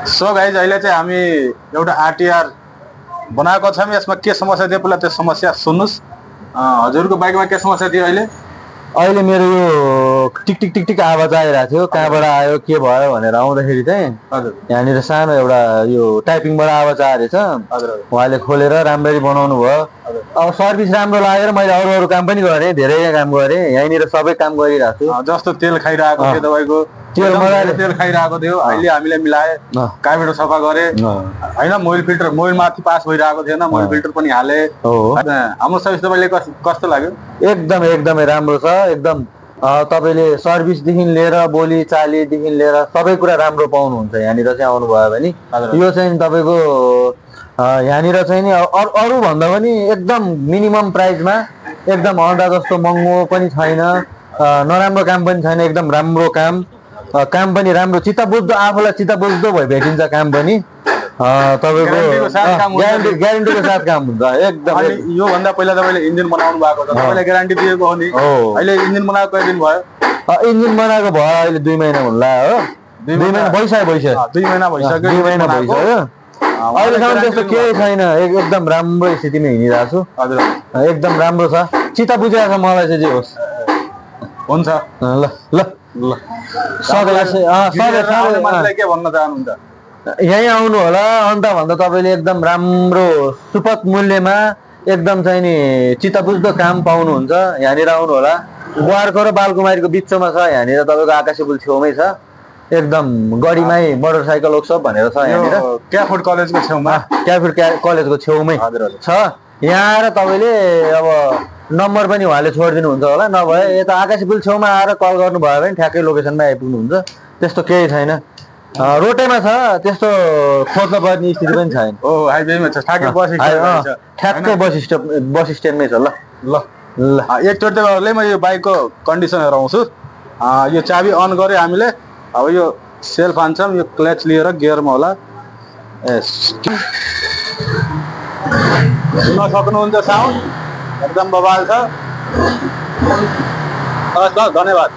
So guys अहिले चाहिँ हामी एउटा आरटिआर बनाएको छौँ। यसमा के समस्या थियो पहिला त्यो समस्या सुन्नुहोस्। हजुरको बाइकमा के समस्या थियो अहिले? अहिले मेरो यो टिक टिक टिक टिक आवाज आइरहेको थियो, कहाँबाट आयो के भयो भनेर आउँदाखेरि चाहिँ हजुर यहाँनिर सानो एउटा यो टाइपिङबाट आवाज आएर छ। हजुर उहाँले खोलेर राम्ररी बनाउनु भयो। अब सर्भिस राम्रो लागेर मैले अरू अरू काम पनि गरेँ, धेरै काम गरेँ, यहीँनिर सबै काम गरिरहेको छु। जस्तो तेल खाइरहेको थियो तपाईँको, तेल मजाले तेल खाइरहेको थियो, अहिले हामीले मिलाए, कार्बोरेटर सफा गरे होइन, मोबिल फिल्टर मोबिल माथि पास भइरहेको थिएन, मोबिल फिल्टर पनि हाले। हाम्रो सर्भिस तपाईँले कस्तो लाग्यो? एकदम एकदमै राम्रो छ। एकदम तपाईँले सर्भिसदेखि लिएर बोली चालीदेखि लिएर सबै कुरा राम्रो पाउनुहुन्छ यहाँनिर चाहिँ आउनुभयो भने। यो चाहिँ तपाईँको यहाँनिर चाहिँ नि अरू भन्दा पनि एकदम मिनिमम प्राइसमा, एकदम अन्डा जस्तो महँगो पनि छैन, नराम्रो काम पनि छैन, एकदम राम्रो काम पनि राम्रो, चित्त बुझ्दो, आफूलाई चित्त बुझ्दो भए भेटिन्छ काम पनि। तपाईँको ग्यारेन्टीको साथ काम हुन्छ एकदम। यो भन्दा पहिला तपाईँले इन्जिन बनाउनु भएको छ, तपाईँले ग्यारेन्टी दिएको हो नि। अहिले इन्जिन बनाएको कति दिन भयो? इन्जिन बनाएको भयो अहिले 2 महिना भन्ला हो। 2 महिना भइसक्यो। 2 महिना भइसक्यो। 2 महिना भइसक्यो। अहिलेसम्म त्यस्तो केही छैन, एकदम राम्रो स्थितिमा हिँडिरहेको छु। हजुर एकदम राम्रो छ, चित्त बुझिरहेको छ मलाई चाहिँ जे होस्। हुन्छ ल ल ल सबैलाई के भन्न चाहनुहुन्छ? यहीँ आउनु होला। अन्त भन्दा तपाईँले एकदम राम्रो सुपथ मूल्यमा एकदम चाहिँ नि चित्त बुझ्दो काम पाउनुहुन्छ। यहाँनिर आउनु होला। बुहारको र बालकुमारीको बिचमा छ यहाँनिर, तपाईँको आकाशे पुल छेउमै छ, एकदम गढीमै मोटरसाइकल वर्कसप भनेर छ यहाँनिर। क्याफुड कलेजको छेउमा, क्याफुड कलेजको छेउमै छ। यहाँ आएर तपाईँले अब नम्बर पनि उहाँले छोडिदिनुहुन्छ होला, नभए यता आकाशे पुल छेउमा आएर कल गर्नुभयो भने ठ्याक्कै लोकेसनमा आइपुग्नुहुन्छ। त्यस्तो केही छैन, रोटेमा छ, त्यस्तो खोज्न पर्ने स्थिति पनि छैन। हाइवेमा छ, ठ्याक्कै बस स्ट्यान्डमै छ। ल ल ल एकचोटि तपाईँहरूले म यो बाइकको कन्डिसन हेरेर आउँछु। यो चाबी अन गऱ्यो हामीले, अब यो सेल्फ हान्छौँ, यो क्लच लिएर गियरमा होला। सुन्न सक्नुहुन्छ साउन्ड एकदम बवाल छ। हस् धन्यवाद।